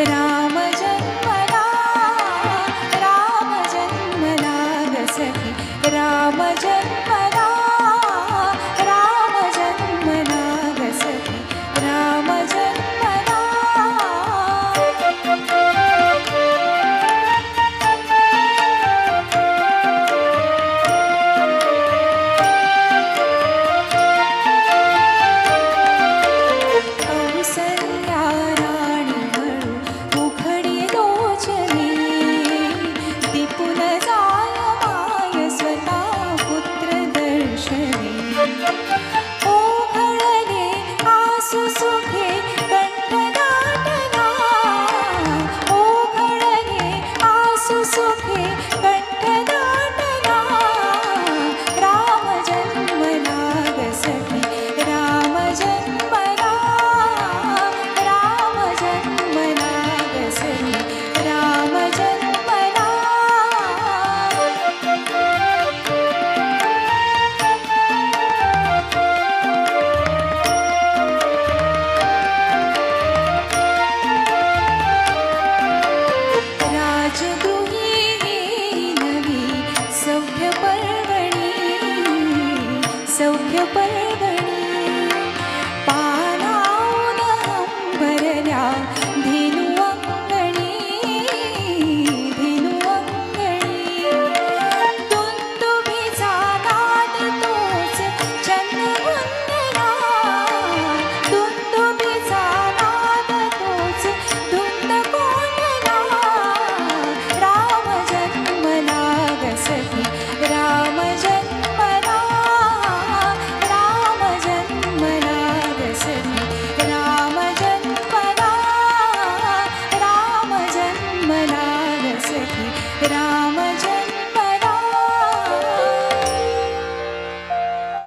राम जन्मला राम जन्मला ग सखी राम जन्मला राम जन्मला ग सखी राम जन्मला कौसल्या राणी हळू उघडी लोचनी दीपून जाय माय स्वतः पुत्र दर्शनी ओघळले आसु सुखे कंठ दाटला ओघळले आसु सुखे कंठ दाटला राम जन्मला ग सखी राम जन्मला राम जन्मला ग सखी राम जन्मला राज